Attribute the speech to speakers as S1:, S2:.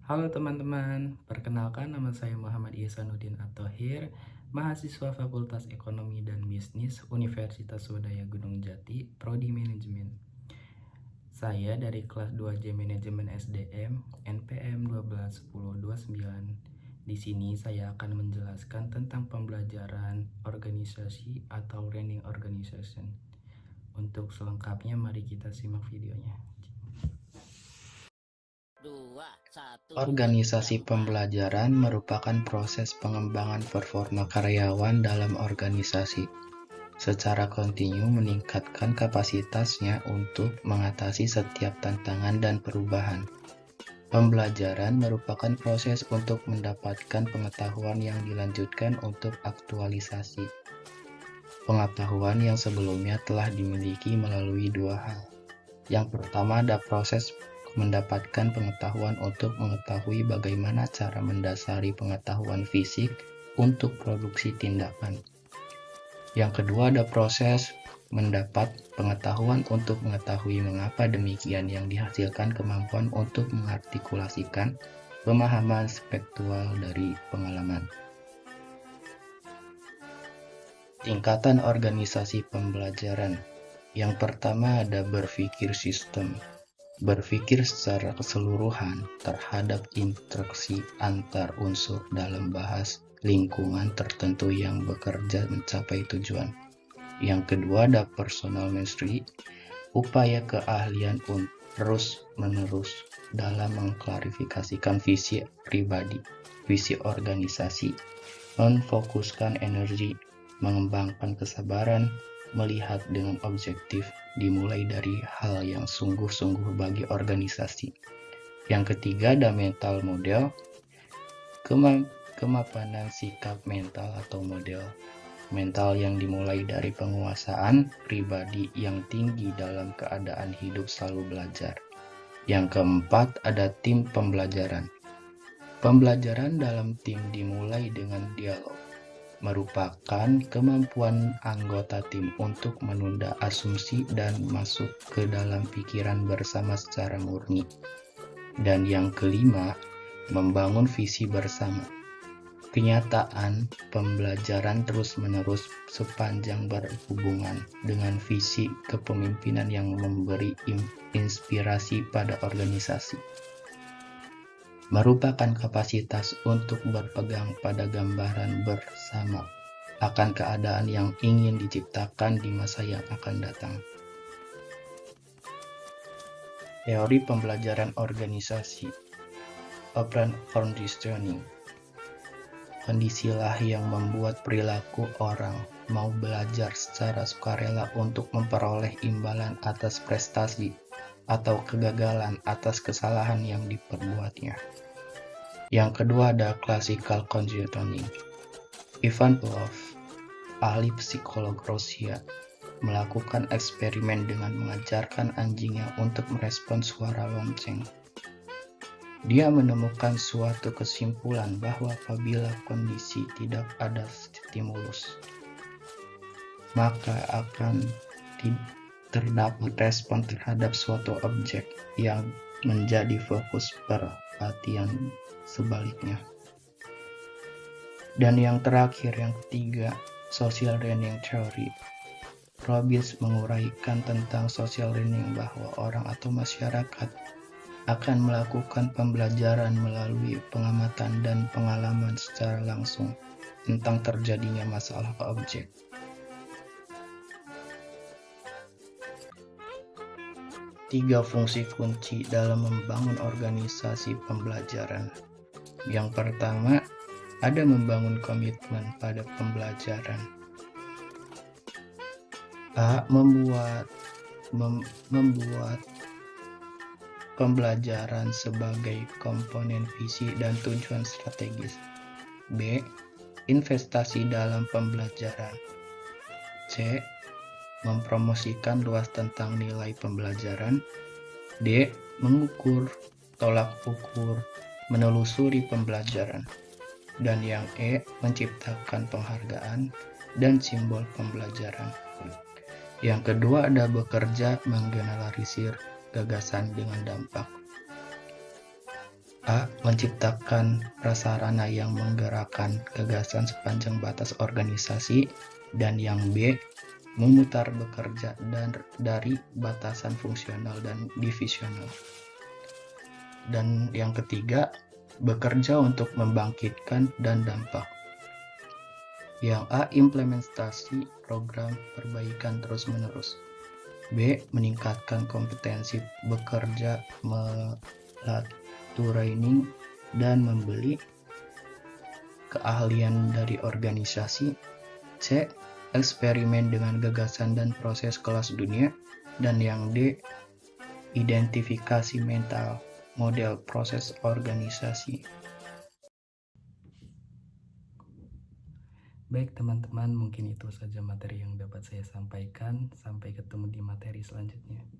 S1: Halo teman-teman, perkenalkan nama saya Muhammad Ihsanuddin At-Thohir, mahasiswa Fakultas Ekonomi dan Bisnis Universitas Swadaya Gunung Jati, Prodi Manajemen. Saya dari kelas 2J Manajemen SDM, NPM 121029. Di sini saya akan menjelaskan tentang pembelajaran organisasi atau learning organization. Untuk selengkapnya mari kita simak videonya.
S2: Organisasi pembelajaran merupakan proses pengembangan performa karyawan dalam organisasi, secara kontinu meningkatkan kapasitasnya untuk mengatasi setiap tantangan dan perubahan. Pembelajaran merupakan proses untuk mendapatkan pengetahuan yang dilanjutkan untuk aktualisasi. Pengetahuan yang sebelumnya telah dimiliki melalui dua hal. Yang pertama ada proses mendapatkan pengetahuan untuk mengetahui bagaimana cara mendasari pengetahuan fisik untuk produksi tindakan. Yang kedua ada proses mendapat pengetahuan untuk mengetahui mengapa demikian yang dihasilkan kemampuan untuk mengartikulasikan pemahaman spektual dari pengalaman. Tingkatan organisasi pembelajaran. Yang pertama ada berpikir sistem. Berpikir secara keseluruhan terhadap interaksi antar unsur dalam bahas lingkungan tertentu yang bekerja mencapai tujuan. Yang kedua ada personal mastery, upaya keahlian terus-menerus dalam mengklarifikasikan visi pribadi, visi organisasi, memfokuskan energi, mengembangkan kesabaran, melihat dengan objektif, dimulai dari hal yang sungguh-sungguh bagi organisasi. Yang ketiga ada mental model, kemapanan sikap mental atau model. Mental yang dimulai dari penguasaan pribadi yang tinggi dalam keadaan hidup selalu belajar. Yang keempat ada tim pembelajaran. Pembelajaran dalam tim dimulai dengan dialog, merupakan kemampuan anggota tim untuk menunda asumsi dan masuk ke dalam pikiran bersama secara murni. Dan yang kelima, membangun visi bersama. Kenyataan pembelajaran terus-menerus sepanjang berhubungan dengan visi kepemimpinan yang memberi inspirasi pada organisasi. Merupakan kapasitas untuk berpegang pada gambaran bersama akan keadaan yang ingin diciptakan di masa yang akan datang. Teori pembelajaran organisasi, operant conditioning. Kondisilah yang membuat perilaku orang mau belajar secara sukarela untuk memperoleh imbalan atas prestasi atau kegagalan atas kesalahan yang diperbuatnya. Yang kedua ada classical conditioning. Ivan Pavlov, ahli psikolog Rusia, melakukan eksperimen dengan mengajarkan anjingnya untuk merespon suara lonceng. Dia menemukan suatu kesimpulan bahwa apabila kondisi tidak ada stimulus, maka akan terdapat respon terhadap suatu objek yang menjadi fokus perhatian sebaliknya. Dan yang terakhir, yang ketiga, social learning theory. Robbins menguraikan tentang social learning bahwa orang atau masyarakat akan melakukan pembelajaran melalui pengamatan dan pengalaman secara langsung tentang terjadinya masalah objek. Tiga fungsi kunci dalam membangun organisasi pembelajaran. Yang pertama, ada membangun komitmen pada pembelajaran. A. Membuat pembelajaran sebagai komponen visi dan tujuan strategis. B. Investasi dalam pembelajaran. C. Mempromosikan luas tentang nilai pembelajaran. D. Mengukur, tolak ukur, menelusuri pembelajaran. Dan yang E. Menciptakan penghargaan dan simbol pembelajaran. Yang kedua ada bekerja menggeneralisir gagasan dengan dampak. A. Menciptakan prasarana yang menggerakkan gagasan sepanjang batas organisasi. Dan yang B. Memutar bekerja dari batasan fungsional dan divisional. Dan yang ketiga, bekerja untuk membangkitkan dan dampak. Yang A. Implementasi program perbaikan terus-menerus. B. Meningkatkan kompetensi bekerja melalui training dan membeli keahlian dari organisasi. C. Eksperimen dengan gagasan dan proses kelas dunia. Dan yang D. Identifikasi mental model proses organisasi.
S1: Baik teman-teman, mungkin itu saja materi yang dapat saya sampaikan. Sampai ketemu di materi selanjutnya.